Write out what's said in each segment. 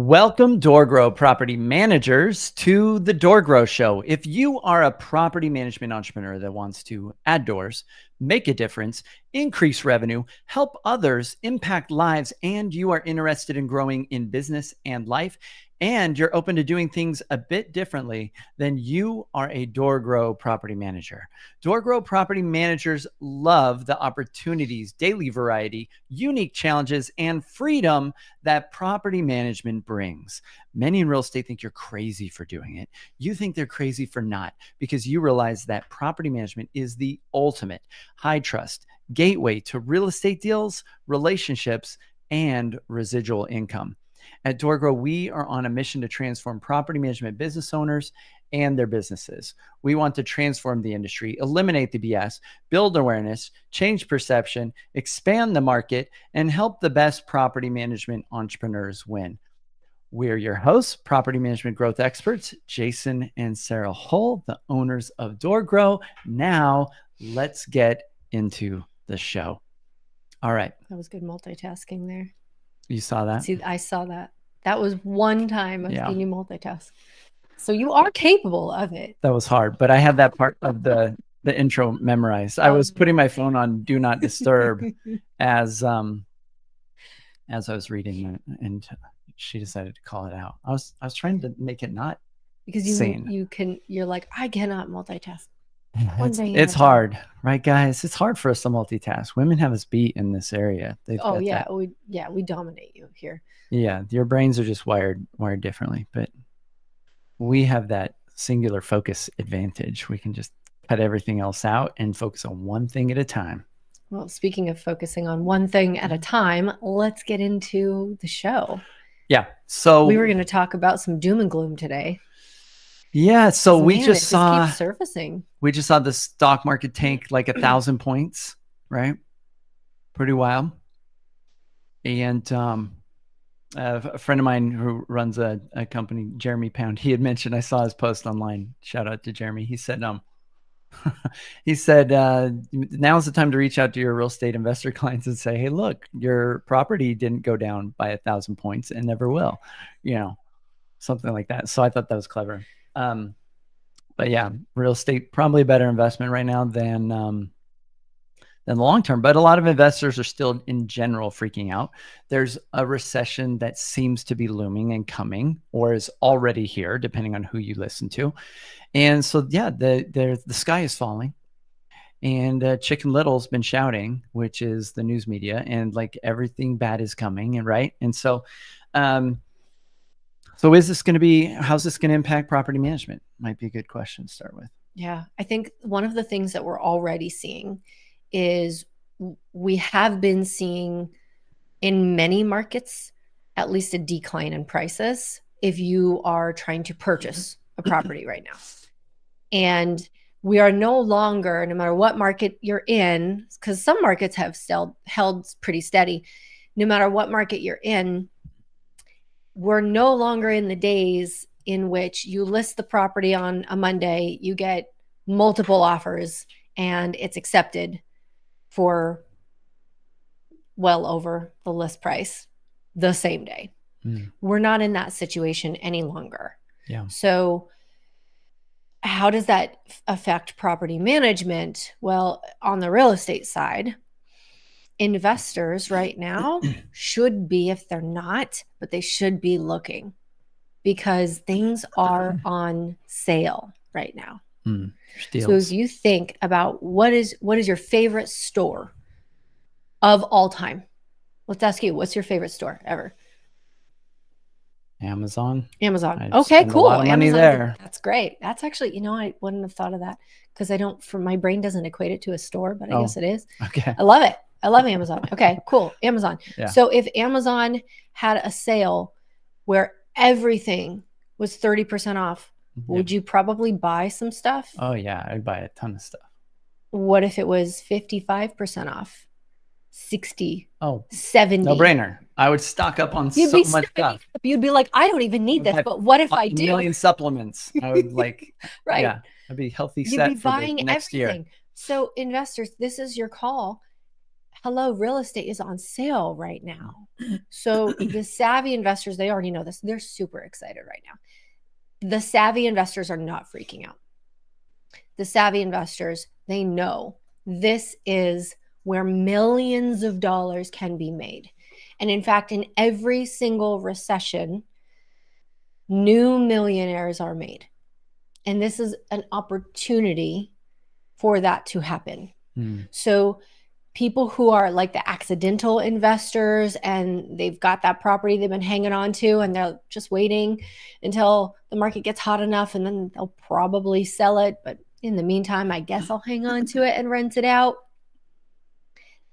Welcome, Door Grow property managers, to the Door Grow Show. If you are a property management entrepreneur that wants to add doors, make a difference, increase revenue, help others, impact lives, and you are interested in growing in business and life, and you're open to doing things a bit differently, then you are a Door Grow property manager. Door Grow property managers love the opportunities, daily variety, unique challenges, and freedom that property management brings. Many in real estate think you're crazy for doing it. You think they're crazy for not, because you realize that property management is the ultimate high trust gateway to real estate deals, relationships, and residual income. At DoorGrow, we are on a mission to transform property management business owners and their businesses. We want to transform the industry, eliminate the BS, build awareness, change perception, expand the market, and help the best property management entrepreneurs win. We're your hosts, property management growth experts, Jason and Sarah Hull, the owners of DoorGrow. Now, let's get into the show. All right. That was good multitasking there. You saw that? See, I saw that. That was one time I've seen you multitask. So you are capable of it. That was hard, but I had that part of the intro memorized. I was putting my phone on do not disturb as I was reading it, and she decided to call it out. I was trying to make it not because you're like, I cannot multitask. It's hard, right, guys? It's hard for us to multitask. Women have us beat in this area. We dominate you here. Yeah, your brains are just wired differently, but we have that singular focus advantage. We can just cut everything else out and focus on one thing at a time. Well, speaking of focusing on one thing at a time, let's get into the show. Yeah. So we were going to talk about some doom and gloom today. Yeah. So we just saw keeps surfacing. We just saw the stock market tank like 1,000 points, right? Pretty wild. And a friend of mine who runs a company, Jeremy Pound, he had mentioned, I saw his post online. Shout out to Jeremy. He said, now's the time to reach out to your real estate investor clients and say, hey, look, your property didn't go down by 1,000 points and never will, something like that. So I thought that was clever. But yeah, real estate, probably a better investment right now than the long term. But a lot of investors are still in general freaking out. There's a recession that seems to be looming and coming, or is already here, depending on who you listen to. And so, yeah, the sky is falling, and Chicken Little's been shouting, which is the news media, and like everything bad is coming, and right. And so, so is this going to be, how's this going to impact property management? Might be a good question to start with. Yeah. I think one of the things that we're already seeing is we have been seeing in many markets, at least a decline in prices if you are trying to purchase a property right now. And we are no longer, no matter what market you're in, because some markets have still held pretty steady, no matter what market you're in, we're no longer in the days in which you list the property on a Monday, you get multiple offers, and it's accepted for well over the list price the same day. We're not in that situation any longer. Yeah. So how does that affect property management? Well, on the real estate side, investors right now should be, if they're not, but they should be looking, because things are on sale right now. So if you think about what is your favorite store of all time, let's ask you, what's your favorite store ever? Amazon. Okay, cool. A lot of money Amazon, there. That's great. That's actually, I wouldn't have thought of that because my brain doesn't equate it to a store, but I guess it is. Okay. I love it. I love Amazon. Okay, cool. Amazon. Yeah. So if Amazon had a sale where everything was 30% off, would you probably buy some stuff? Oh yeah, I'd buy a ton of stuff. What if it was 55% off? 60, 70. No brainer. I would stock up on so much stuff. You'd be like, I don't even need this, but what if I do? A million supplements. I would like, right. Yeah, I'd be healthy You'd set be for buying the next everything. year. So investors, this is your call. hello, real estate is on sale right now. So the savvy investors, they already know this. They're super excited right now. The savvy investors are not freaking out. The savvy investors, they know this is where millions of dollars can be made. And in fact, in every single recession, new millionaires are made. And this is an opportunity for that to happen. So people who are like the accidental investors and they've got that property they've been hanging on to and they're just waiting until the market gets hot enough and then they'll probably sell it. But in the meantime, I guess I'll hang on to it and rent it out.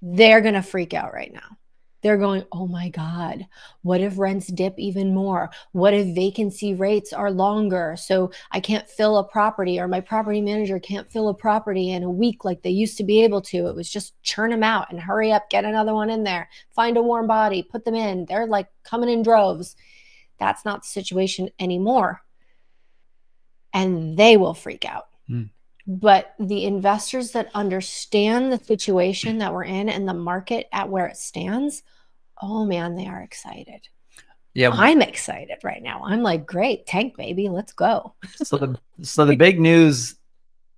They're going to freak out right now. They're going, oh my God, what if rents dip even more? What if vacancy rates are longer? So I can't fill a property, or my property manager can't fill a property in a week like they used to be able to. It was just churn them out and hurry up, get another one in there, find a warm body, put them in. They're like coming in droves. That's not the situation anymore. And they will freak out. But the investors that understand the situation that we're in and the market at where it stands, oh man, they are excited. Yeah, I'm excited right now. I'm like, great, tank baby, let's go. So the big news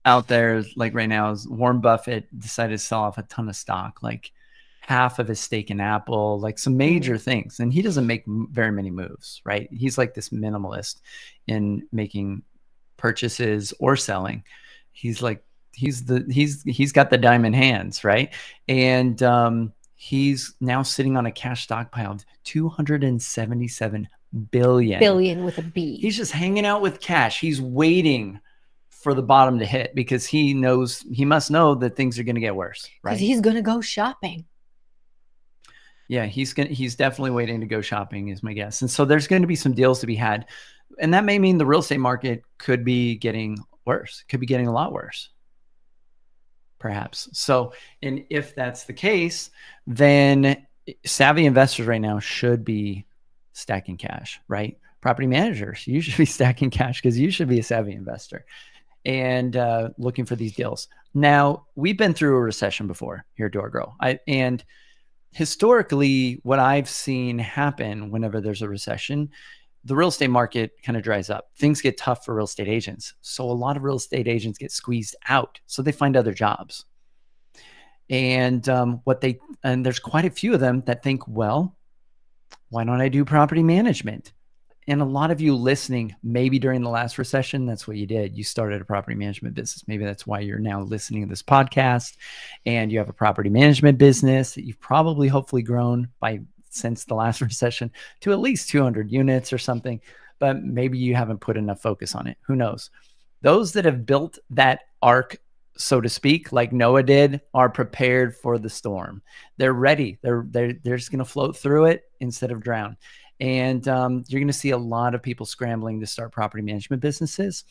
out there, like right now, is Warren Buffett decided to sell off a ton of stock, like half of his stake in Apple, like some major things. And he doesn't make very many moves, right? He's like this minimalist in making purchases or selling. He's like, he's got the diamond hands, right? And he's now sitting on a cash stockpile of 277 billion with a B. He's just hanging out with cash. He's waiting for the bottom to hit because he must know that things are going to get worse, right? Because he's going to go shopping. Yeah, he's definitely waiting to go shopping is my guess. And so there's going to be some deals to be had. And that may mean the real estate market could be getting worse, could be getting a lot worse, perhaps. So, and if that's the case, then savvy investors right now should be stacking cash, right? Property managers, you should be stacking cash because you should be a savvy investor and looking for these deals. Now, we've been through a recession before here at DoorGrow. And historically, what I've seen happen whenever there's a recession, the real estate market kind of dries up. Things get tough for real estate agents. So a lot of real estate agents get squeezed out. So they find other jobs. And there's quite a few of them that think, well, why don't I do property management? And a lot of you listening, maybe during the last recession, that's what you did. You started a property management business. Maybe that's why you're now listening to this podcast and you have a property management business that you've probably hopefully grown since the last recession to at least 200 units or something, but maybe you haven't put enough focus on it. Who knows? Those that have built that ark, so to speak, like Noah did, are prepared for the storm. They're ready. They're just going to float through it instead of drown. And you're going to see a lot of people scrambling to start property management businesses.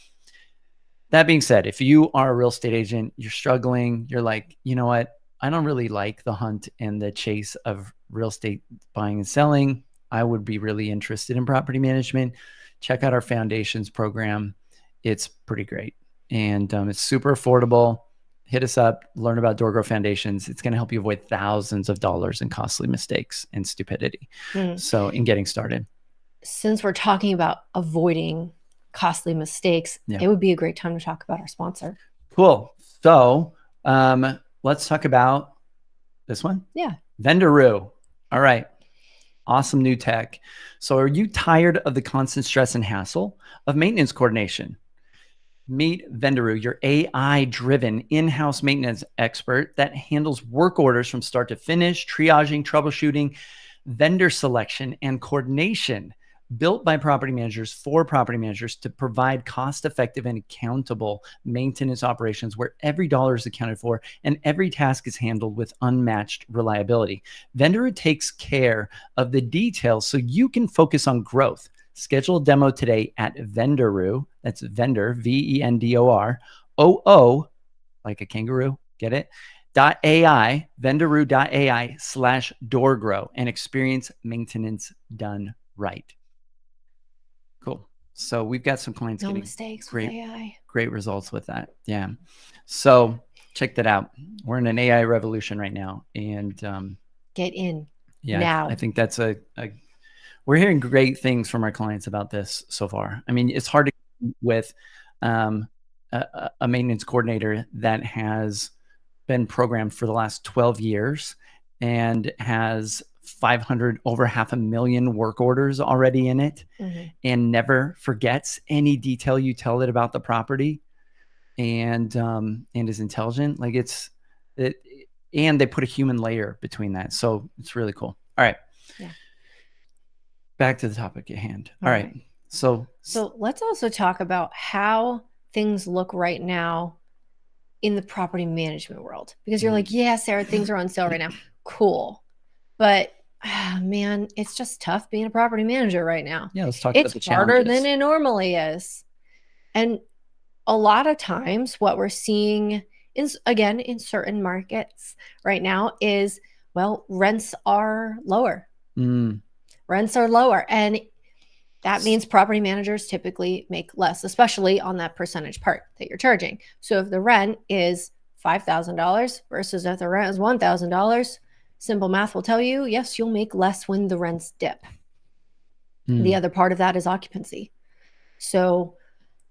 That being said, if you are a real estate agent, you're struggling, you're like, you know what? I don't really like the hunt and the chase of real estate buying and selling. I would be really interested in property management. Check out our foundations program. It's pretty great. And it's super affordable. Hit us up, learn about DoorGrow Foundations. It's going to help you avoid thousands of dollars in costly mistakes and stupidity. So in getting started. Since we're talking about avoiding costly mistakes, it would be a great time to talk about our sponsor. Cool. So let's talk about this one. Yeah. Vendoroo. All right. Awesome new tech. So are you tired of the constant stress and hassle of maintenance coordination? Meet Vendoroo, your AI-driven in-house maintenance expert that handles work orders from start to finish, triaging, troubleshooting, vendor selection, and coordination. Built by property managers for property managers to provide cost-effective and accountable maintenance operations where every dollar is accounted for and every task is handled with unmatched reliability. Vendoroo takes care of the details so you can focus on growth. Schedule a demo today at Vendoroo. That's vendor, VENDOR, like a kangaroo. Get it? .ai, vendoroo.ai/doorgrow, and experience maintenance done right. Cool. So we've got some clients no getting mistakes with AI. Great results with that. Yeah. So check that out. We're in an AI revolution right now, and get in yeah, I think that's we're hearing great things from our clients about this so far. I mean, it's hard to with a maintenance coordinator that has been programmed for the last 12 years and has 500 over 500,000 work orders already in it, and never forgets any detail you tell it about the property, and is intelligent. Like and they put a human layer between that, so it's really cool. All right. Yeah. Back to the topic at hand. All right. So let's also talk about how things look right now in the property management world, because you're like, yeah, Sarah, things are on sale right now. Cool. But man, it's just tough being a property manager right now. Yeah, let's talk about the harder challenges than it normally is. And a lot of times what we're seeing is, again, in certain markets right now is, well, rents are lower. Rents are lower. And that means property managers typically make less, especially on that percentage part that you're charging. So if the rent is $5,000 versus if the rent is $1,000, simple math will tell you, yes, you'll make less when the rents dip. The other part of that is occupancy. So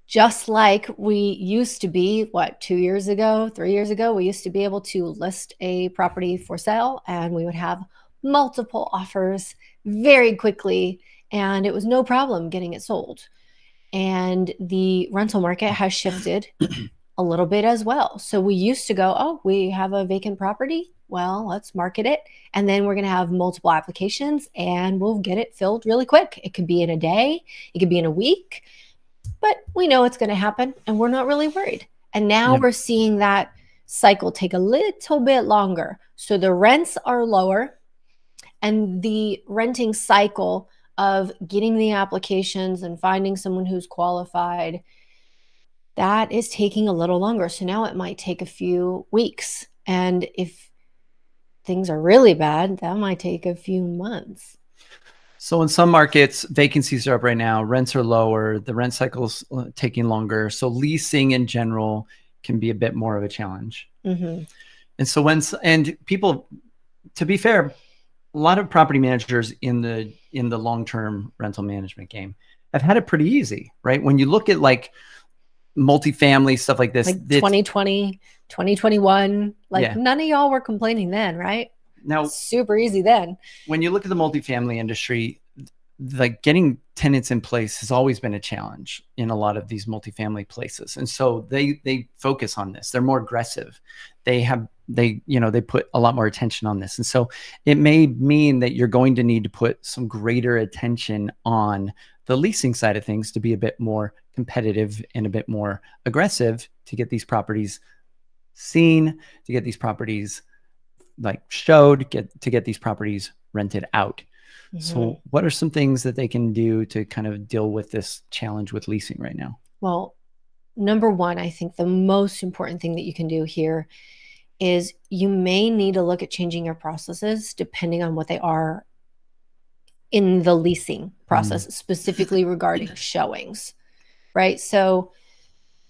just like we used to be, 2 years ago, 3 years ago, we used to be able to list a property for sale and we would have multiple offers very quickly, and it was no problem getting it sold. And the rental market has shifted a little bit as well. So we used to go, oh, we have a vacant property. Well, let's market it. And then we're going to have multiple applications and we'll get it filled really quick. It could be in a day, it could be in a week, but we know it's going to happen and we're not really worried. And now we're seeing that cycle take a little bit longer. So the rents are lower, and the renting cycle of getting the applications and finding someone who's qualified, that is taking a little longer. So now it might take a few weeks. And if things are really bad, that might take a few months. So in some markets, vacancies are up right now, rents are lower, the rent cycle's taking longer. So leasing in general can be a bit more of a challenge. And so and people, to be fair, a lot of property managers in the long-term rental management game have had it pretty easy, right? When you look at like multifamily stuff like this, like 2020, 2021, none of y'all were complaining then, right? Now, super easy then. When you look at the multifamily industry, like getting tenants in place has always been a challenge in a lot of these multifamily places. And so they focus on this. They're more aggressive. They put a lot more attention on this. And so it may mean that you're going to need to put some greater attention on the leasing side of things to be a bit more competitive and a bit more aggressive to get these properties seen, to get these properties showed, to get these properties rented out. So what are some things that they can do to kind of deal with this challenge with leasing right now? Well, number one, I think the most important thing that you can do here is you may need to look at changing your processes depending on what they are in the leasing process, specifically regarding showings, right? So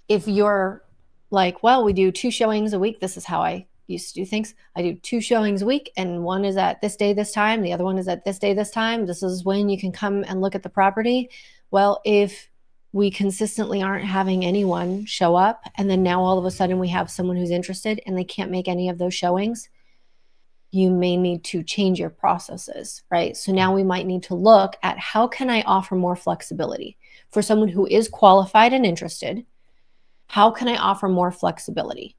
if you're like, well, we do 2 showings a week, this is how I used to do things. I do 2 showings a week, and one is at this day, this time. The other one is at this day, this time. This is when you can come and look at the property. Well, if we consistently aren't having anyone show up, and then now all of a sudden we have someone who's interested and they can't make any of those showings, you may need to change your processes, right? So now we might need to look at how can I offer more flexibility for someone who is qualified and interested. How can I offer more flexibility?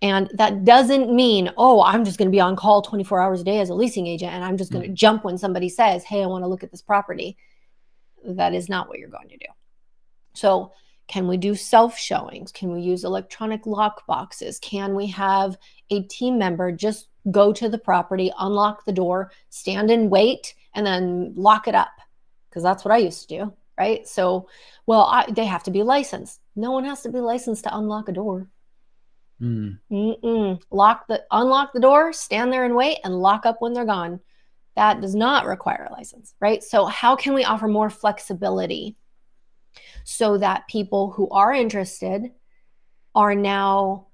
And that doesn't mean, oh, I'm just going to be on call 24 hours a day as a leasing agent and I'm just going to jump when somebody says, hey, I want to look at this property. That is not what you're going to do. So can we do self showings? Can we use electronic lock boxes? Can we have a team member just go to the property, unlock the door, stand and wait, and then lock it up? Because that's what I used to do, right? So, well, they have to be licensed. No one has to be licensed to unlock a door. Unlock the door, stand there and wait, and lock up when they're gone. That does not require a license, right? So how can we offer more flexibility so that people who are interested are now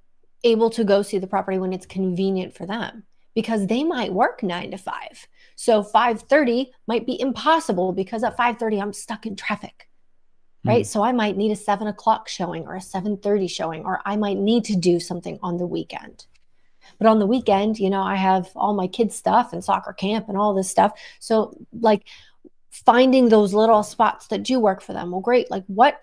able to go see the property when it's convenient for them, because they might work 9 to 5. So 5:30 might be impossible because at 5:30 I'm stuck in traffic, right? So I might need a 7 o'clock showing or a 7:30 showing, or I might need to do something on the weekend. But on the weekend, I have all my kids' stuff and soccer camp and all this stuff. So like finding those little spots that do work for them. Well, great. Like what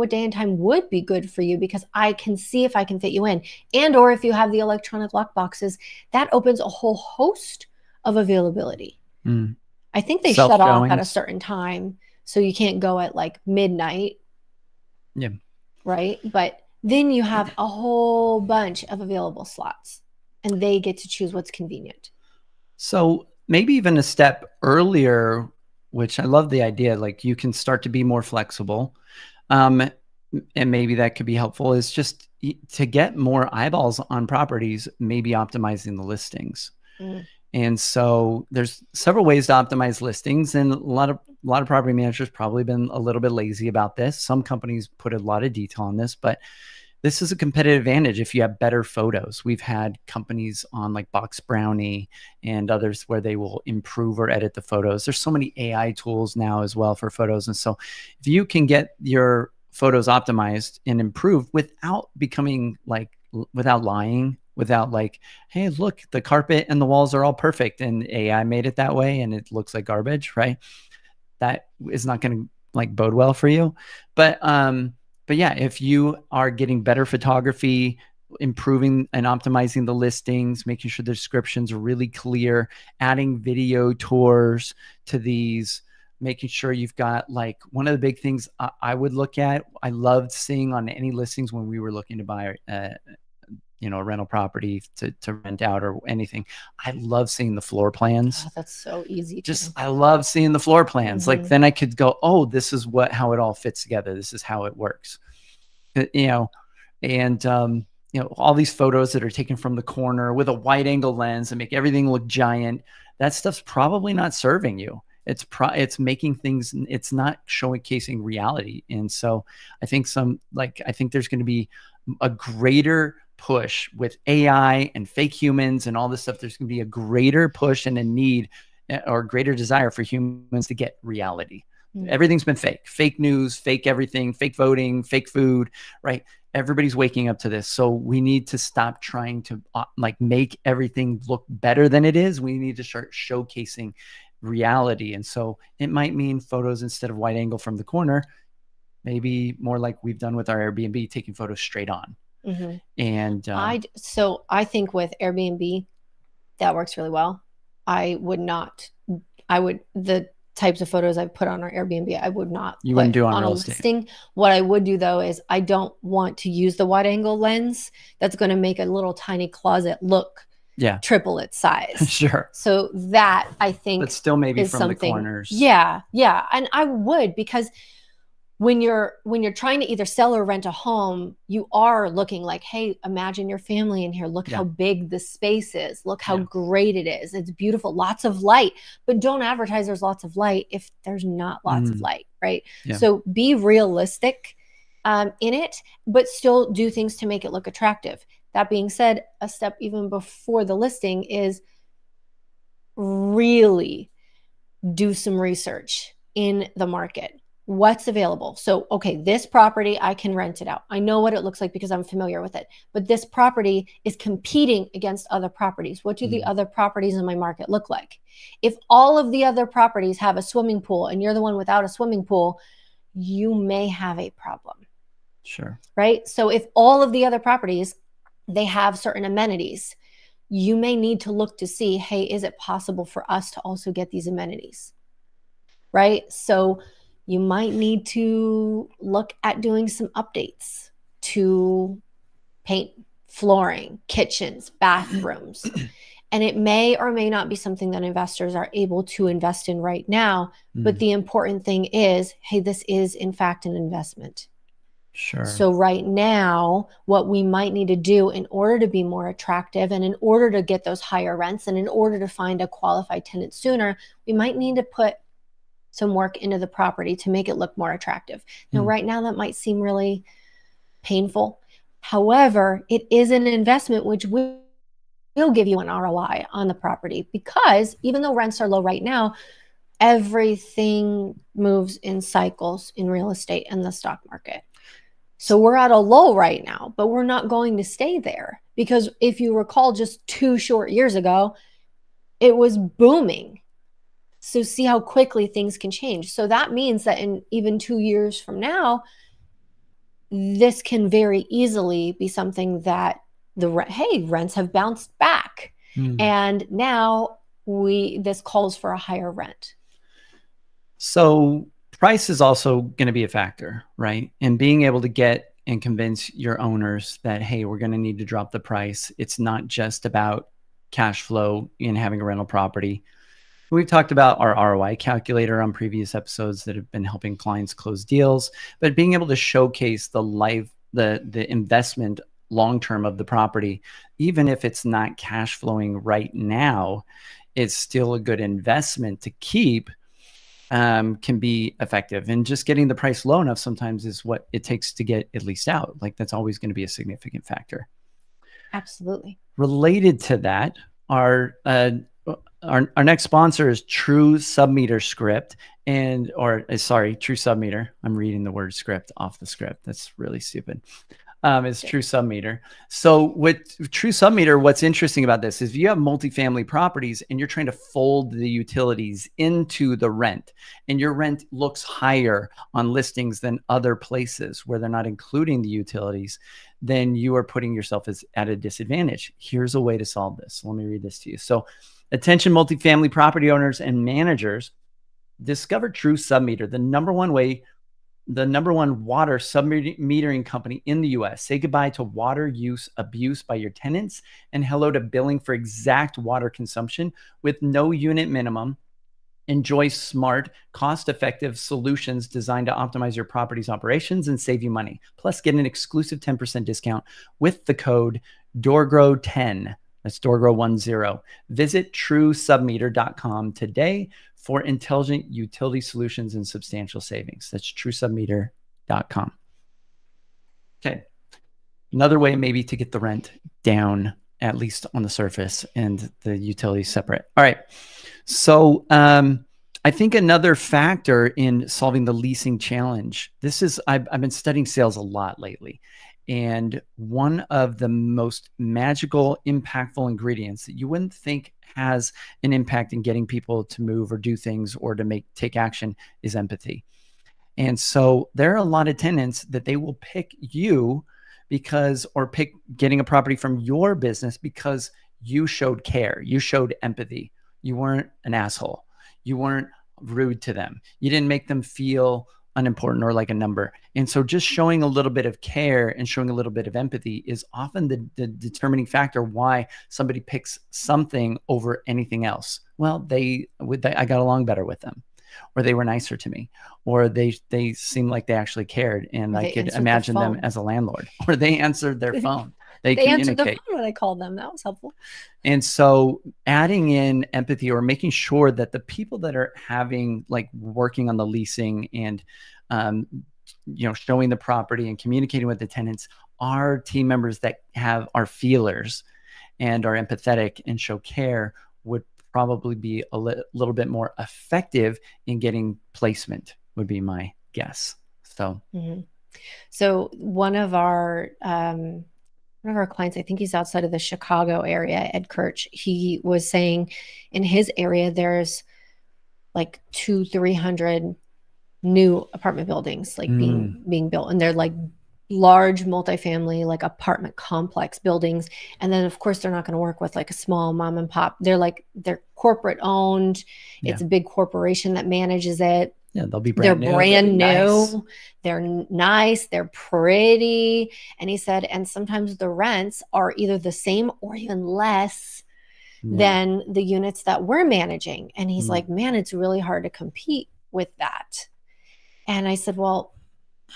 day and time would be good for you, because I can see if I can fit you in. And or if you have the electronic lock boxes, that opens a whole host of availability. I think they shut off at a certain time, so you can't go at like midnight. Yeah. Right? But then you have a whole bunch of available slots, and they get to choose what's convenient. So maybe even a step earlier, which I love the idea, like you can start to be more flexible. And maybe that could be helpful, is just to get more eyeballs on properties, maybe optimizing the listings. And so there's several ways to optimize listings, and a lot of property managers probably been a little bit lazy about this. Some companies put a lot of detail on this, but this is a competitive advantage if you have better photos. We've had companies on like Box Brownie and others where they will improve or edit the photos. There's so many AI tools now as well for photos. And so if you can get your photos optimized and improved without becoming like, without lying, without like, hey, look, the carpet and the walls are all perfect and AI made it that way and it looks like garbage, right? That is not going to like bode well for you. But yeah, if you are getting better photography, improving and optimizing the listings, making sure the descriptions are really clear, adding video tours to these, making sure you've got like, one of the big things I would look at, I loved seeing on any listings when we were looking to buy a rental property to rent out or anything. I love seeing the floor plans. Oh, that's so easy. I love seeing the floor plans. Like then I could go, oh, this is how it all fits together. This is how it works. And all these photos that are taken from the corner with a wide angle lens and make everything look giant. That stuff's probably not serving you. It's making things, it's not showcasing reality. And so I think there's going to be a greater push with AI and fake humans and all this stuff. There's going to be a greater push and a need or greater desire for humans to get reality. Everything's been fake news, fake everything, fake voting, fake food, right? Everybody's waking up to this. So we need to stop trying to make everything look better than it is. We need to start showcasing reality. And so it might mean photos instead of wide angle from the corner, maybe more like we've done with our Airbnb, taking photos straight on. And I think with Airbnb, that works really well. The types of photos I've put on our Airbnb, I would not wouldn't do on a listing. What I would do though is I don't want to use the wide angle lens. That's going to make a little tiny closet look triple its size. Sure. So that I think, but still maybe from the corners. Yeah. And I would, because when you're trying to either sell or rent a home, you are looking like, hey, imagine your family in here. Look how big the space is. Look how great it is. It's beautiful. Lots of light. But don't advertise there's lots of light if there's not lots of light, right? Yeah. So be realistic in it, but still do things to make it look attractive. That being said, a step even before the listing is really do some research in the market. What's available? So, okay, this property, I can rent it out. I know what it looks like because I'm familiar with it. But this property is competing against other properties. What do the other properties in my market look like? If all of the other properties have a swimming pool and you're the one without a swimming pool, you may have a problem. Sure. Right? So if all of the other properties, they have certain amenities, you may need to look to see, hey, is it possible for us to also get these amenities? Right? So you might need to look at doing some updates to paint, flooring, kitchens, bathrooms. And it may or may not be something that investors are able to invest in right now. But the important thing is, hey, this is in fact an investment. Sure. So right now, what we might need to do in order to be more attractive and in order to get those higher rents and in order to find a qualified tenant sooner, we might need to put some work into the property to make it look more attractive. Now, right now, that might seem really painful, However, it is an investment which will give you an ROI on the property, because even though rents are low right now, everything moves in cycles in real estate and the stock market. So we're at a low right now, but we're not going to stay there, because if you recall, just 2 short years ago, it was booming. So see how quickly things can change. So that means that in even 2 years from now, this can very easily be something that hey, rents have bounced back, and now this calls for a higher rent. So price is also going to be a factor, right? And being able to get and convince your owners that, hey, we're going to need to drop the price. It's not just about cash flow in having a rental property. We've talked about our ROI calculator on previous episodes that have been helping clients close deals, but being able to showcase the investment long-term of the property, even if it's not cash flowing right now, it's still a good investment to keep, can be effective. And just getting the price low enough sometimes is what it takes to get at least out. Like, that's always going to be a significant factor. Absolutely. Related to that, our next sponsor is True Submeter Script, True Submeter. I'm reading the word script off the script. That's really stupid. It's True Submeter. So with True Submeter, what's interesting about this is if you have multifamily properties and you're trying to fold the utilities into the rent, and your rent looks higher on listings than other places where they're not including the utilities, then you are putting yourself at a disadvantage. Here's a way to solve this. Let me read this to you. So, attention multifamily property owners and managers, discover True Submeter, the number one water submetering company in the US. Say goodbye to water use abuse by your tenants and hello to billing for exact water consumption with no unit minimum. Enjoy smart, cost-effective solutions designed to optimize your property's operations and save you money. Plus, get an exclusive 10% discount with the code DOORGROW10. That's DOORGROW10. Visit truesubmeter.com today for intelligent utility solutions and substantial savings. That's truesubmeter.com. Okay. Another way maybe to get the rent down, at least on the surface, and the utilities separate. All right. So I think another factor in solving the leasing challenge, I've been studying sales a lot lately. And one of the most magical, impactful ingredients that you wouldn't think has an impact in getting people to move or do things or to take action is empathy. And so there are a lot of tenants that they will pick you or pick getting a property from your business because you showed care, you showed empathy. You weren't an asshole. You weren't rude to them. You didn't make them feel unimportant or like a number. And so just showing a little bit of care and showing a little bit of empathy is often the determining factor why somebody picks something over anything else. Well, I got along better with them, or they were nicer to me, or they seemed like they actually cared, and I could imagine them as a landlord, or they answered their phone. They answered the phone when I called them. That was helpful. And so adding in empathy, or making sure that the people that are working on the leasing and, showing the property and communicating with the tenants are team members that are feelers and are empathetic and show care, would probably be a little bit more effective in getting placement, would be my guess. So, So one of our clients, I think he's outside of the Chicago area, Ed Kirch, he was saying in his area, there's like 200-300 new apartment buildings being built. And they're like large multifamily, like apartment complex buildings. And then of course, they're not going to work with like a small mom and pop. They're corporate owned. Yeah. It's a big corporation that manages it. Yeah, they'll be brand new. They're brand new. Nice. They're nice. They're pretty. And he said, and sometimes the rents are either the same or even less than the units that we're managing. And he's like, man, it's really hard to compete with that. And I said, well,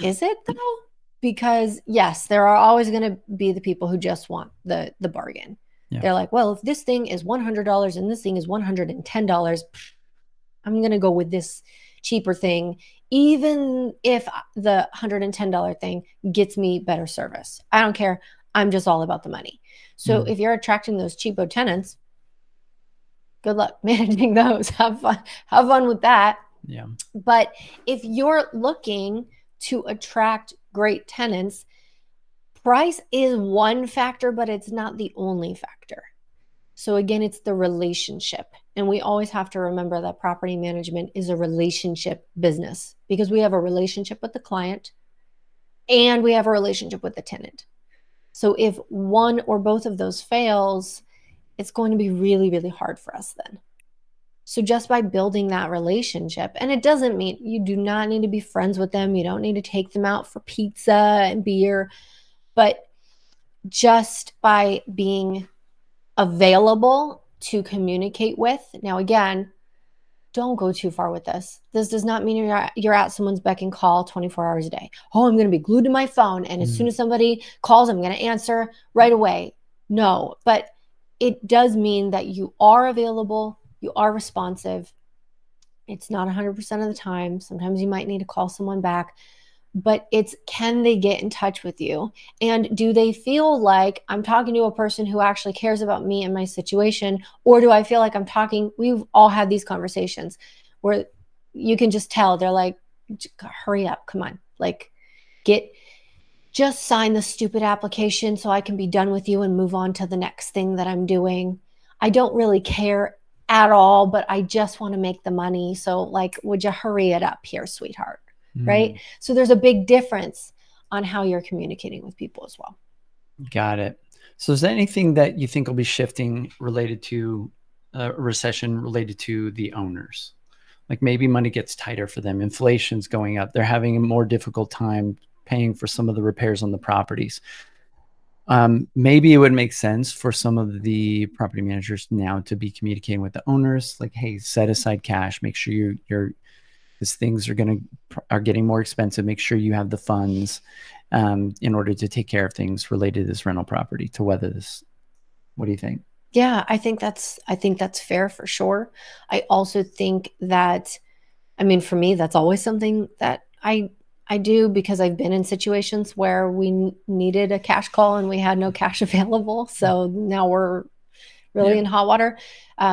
is it though? Because yes, there are always going to be the people who just want the bargain. Yeah. They're like, well, if this thing is $100 and this thing is $110, I'm going to go with this cheaper thing, even if the $110 thing gets me better service. I don't care. I'm just all about the money. So if you're attracting those cheapo tenants, good luck managing those. Have fun with that. Yeah. But if you're looking to attract great tenants, price is one factor, but it's not the only factor. So again, it's the relationship. And we always have to remember that property management is a relationship business, because we have a relationship with the client and we have a relationship with the tenant. So if one or both of those fails, it's going to be really, really hard for us then. So just by building that relationship, and it doesn't mean you do not need to be friends with them. You don't need to take them out for pizza and beer, but just by being available to communicate with. Now, again, don't go too far with this. This does not mean you're at someone's beck and call 24 hours a day. Oh, I'm going to be glued to my phone, and as soon as somebody calls, I'm going to answer right away. No, but it does mean that you are available, you are responsive. It's not 100% of the time. Sometimes you might need to call someone back, but it's, can they get in touch with you? And do they feel like I'm talking to a person who actually cares about me and my situation? Or do I feel like I'm talking, we've all had these conversations where you can just tell they're like, hurry up, come on, like just sign the stupid application so I can be done with you and move on to the next thing that I'm doing. I don't really care at all, but I just want to make the money. So like, would you hurry it up here, sweetheart? Right? So there's a big difference on how you're communicating with people as well. Got it. So is there anything that you think will be shifting related to a recession related to the owners? Like maybe money gets tighter for them. Inflation's going up. They're having a more difficult time paying for some of the repairs on the properties. Maybe it would make sense for some of the property managers now to be communicating with the owners, like, hey, set aside cash, make sure you're because things are getting more expensive. Make sure you have the funds in order to take care of things related to this rental property to weather this. What do you think? Yeah, I think that's fair for sure. I also think that, I mean, for me, that's always something that I do, because I've been in situations where we needed a cash call and we had no cash available. So now we're really in hot water.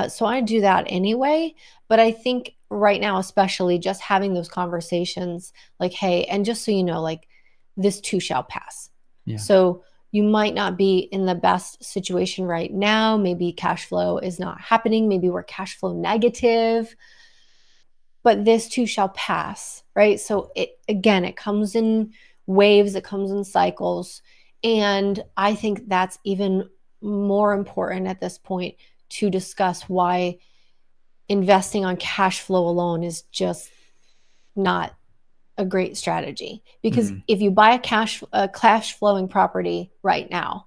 So I do that anyway. But I think right now, especially just having those conversations like, hey, and just so you know, like, this too shall pass. Yeah. So you might not be in the best situation right now. Maybe cash flow is not happening. Maybe we're cash flow negative, but this too shall pass, right? So it comes in waves, it comes in cycles. And I think that's even more important at this point to discuss why investing on cash flow alone is just not a great strategy. Because if you buy a cash flowing property right now,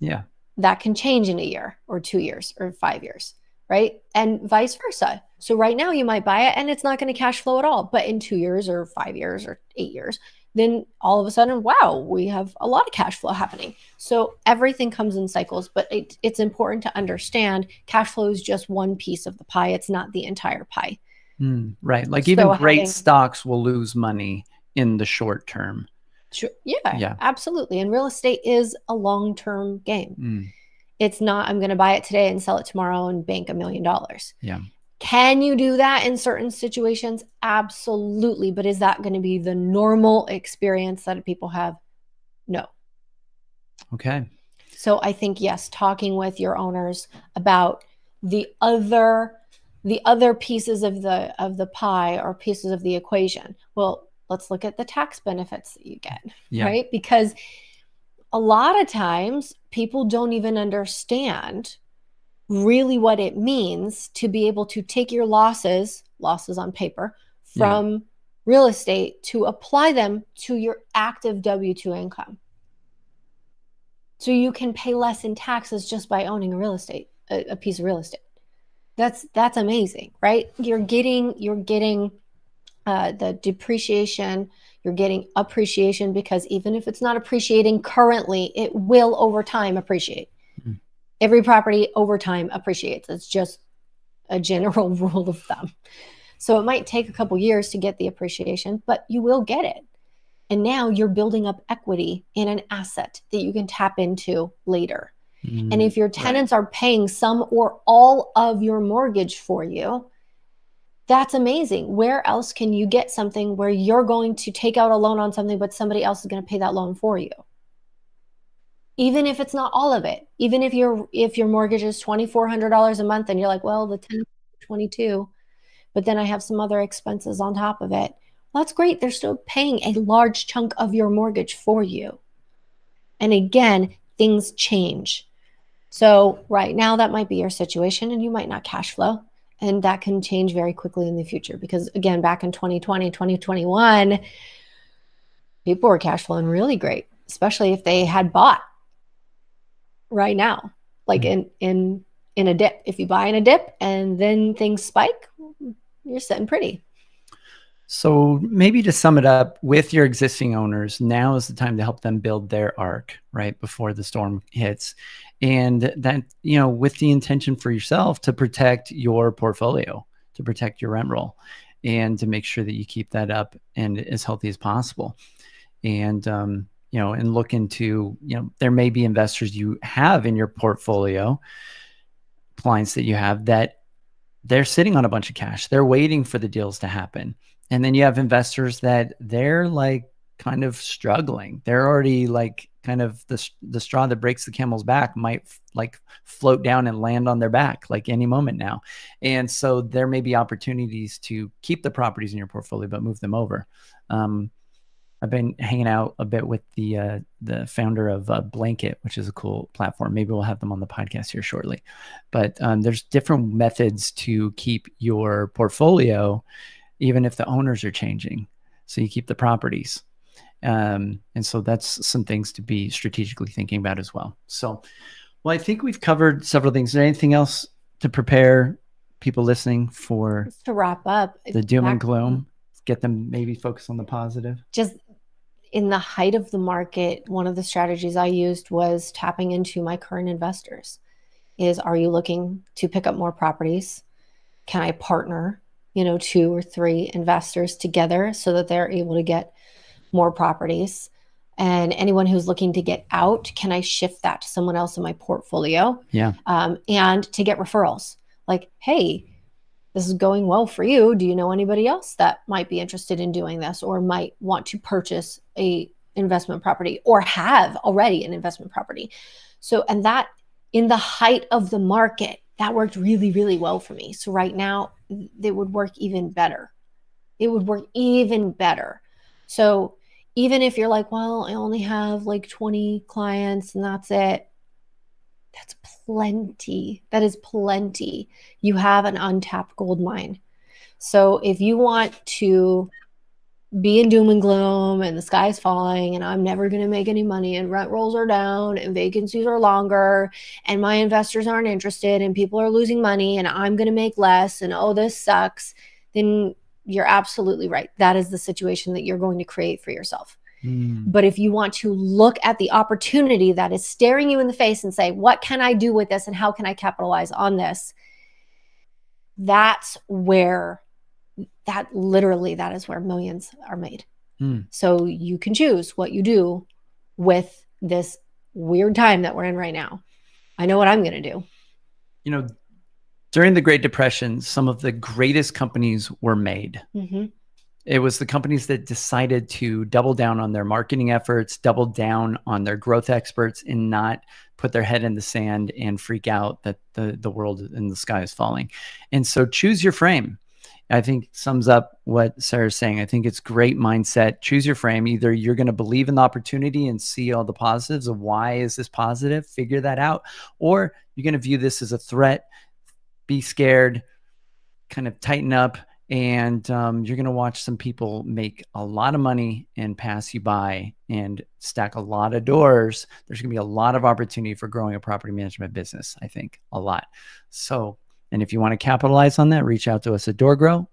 that can change in a year or 2 years or 5 years, right? And vice versa. So right now you might buy it and it's not going to cash flow at all, but in 2 years or 5 years or 8 years, then all of a sudden, wow, we have a lot of cash flow happening. So everything comes in cycles, but it's important to understand cash flow is just one piece of the pie. It's not the entire pie. Right. Like even great stocks will lose money in the short term. Sure. Yeah, absolutely. And real estate is a long-term game. It's not, I'm going to buy it today and sell it tomorrow and bank $1 million. Yeah. Can you do that in certain situations? Absolutely. But is that going to be the normal experience that people have? No. Okay. So I think, yes, talking with your owners about the other pieces of the pie or pieces of the equation. Well, let's look at the tax benefits that you get, right? Because a lot of times people don't even understand really what it means to be able to take your losses on paper from real estate to apply them to your active W-2 income. So you can pay less in taxes just by owning a piece of real estate. That's amazing, right? You're getting the depreciation, you're getting appreciation, because even if it's not appreciating currently, it will over time appreciate. Every property over time appreciates. It's just a general rule of thumb. So it might take a couple years to get the appreciation, but you will get it. And now you're building up equity in an asset that you can tap into later. And if your tenants are paying some or all of your mortgage for you, that's amazing. Where else can you get something where you're going to take out a loan on something, but somebody else is going to pay that loan for you? Even if it's not all of it, even if your mortgage is $2,400 a month and you're like, well, the tenant is 22, but then I have some other expenses on top of it. Well, that's great. They're still paying a large chunk of your mortgage for you. And again, things change. So right now that might be your situation and you might not cash flow. And that can change very quickly in the future because again, back in 2020, 2021, people were cash flowing really great, especially if they had bought right now, like in a dip. If you buy in a dip and then things spike, you're sitting pretty. So maybe to sum it up, with your existing owners, now is the time to help them build their arc right before the storm hits. And that, with the intention for yourself to protect your portfolio, to protect your rent roll, and to make sure that you keep that up and as healthy as possible. And, and look into, there may be investors you have in your portfolio, clients that you have that they're sitting on a bunch of cash. They're waiting for the deals to happen. And then you have investors that they're like kind of struggling. They're already like kind of the straw that breaks the camel's back might like float down and land on their back like any moment now. And so there may be opportunities to keep the properties in your portfolio, but move them over. I've been hanging out a bit with the founder of Blanket, which is a cool platform. Maybe we'll have them on the podcast here shortly. But there's different methods to keep your portfolio, even if the owners are changing. So you keep the properties. And so that's some things to be strategically thinking about as well. So, well, I think we've covered several things. Is there anything else to prepare people listening for just to wrap up the doom and gloom? Get them maybe focus on the positive. Just in the height of the market, one of the strategies I used was tapping into my current investors. Are you looking to pick up more properties? Can I partner, 2 or 3 investors together so that they're able to get more properties? And anyone who's looking to get out, can I shift that to someone else in my portfolio? Yeah. And to get referrals. Like, hey, this is going well for you. Do you know anybody else that might be interested in doing this or might want to purchase a investment property or have already an investment property? So, and that in the height of the market, that worked really, really well for me. So right now it would work even better. It would work even better. So even if you're like, well, I only have like 20 clients and that's it. That's plenty. That is plenty. You have an untapped gold mine. So if you want to be in doom and gloom and the sky's falling and I'm never going to make any money and rent rolls are down and vacancies are longer and my investors aren't interested and people are losing money and I'm going to make less and oh, this sucks, then you're absolutely right. That is the situation that you're going to create for yourself. But if you want to look at the opportunity that is staring you in the face and say, what can I do with this and how can I capitalize on this? That's where that is where millions are made. So you can choose what you do with this weird time that we're in right now. I know what I'm going to do. During the Great Depression, some of the greatest companies were made. Mm-hmm. It was the companies that decided to double down on their marketing efforts, double down on their growth experts, and not put their head in the sand and freak out that the world and the sky is falling. And so choose your frame. I think sums up what Sarah's saying. I think it's great mindset. Choose your frame. Either you're going to believe in the opportunity and see all the positives of why is this positive, figure that out, or you're going to view this as a threat, be scared, kind of tighten up, and you're going to watch some people make a lot of money and pass you by and stack a lot of doors. There's going to be a lot of opportunity for growing a property management business, I think, a lot. So, and if you want to capitalize on that, reach out to us at DoorGrow.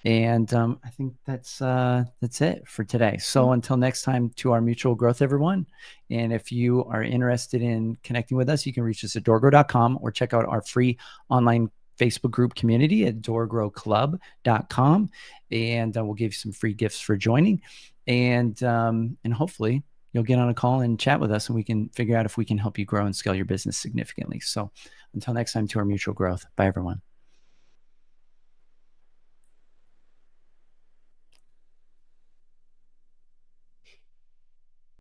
And I think that's it for today. So until next time, to our mutual growth, everyone. And if you are interested in connecting with us, you can reach us at doorgrow.com or check out our free online Facebook group community at doorgrowclub.com. And we'll give you some free gifts for joining. And hopefully you'll get on a call and chat with us, and we can figure out if we can help you grow and scale your business significantly. So until next time, to our mutual growth. Bye, everyone.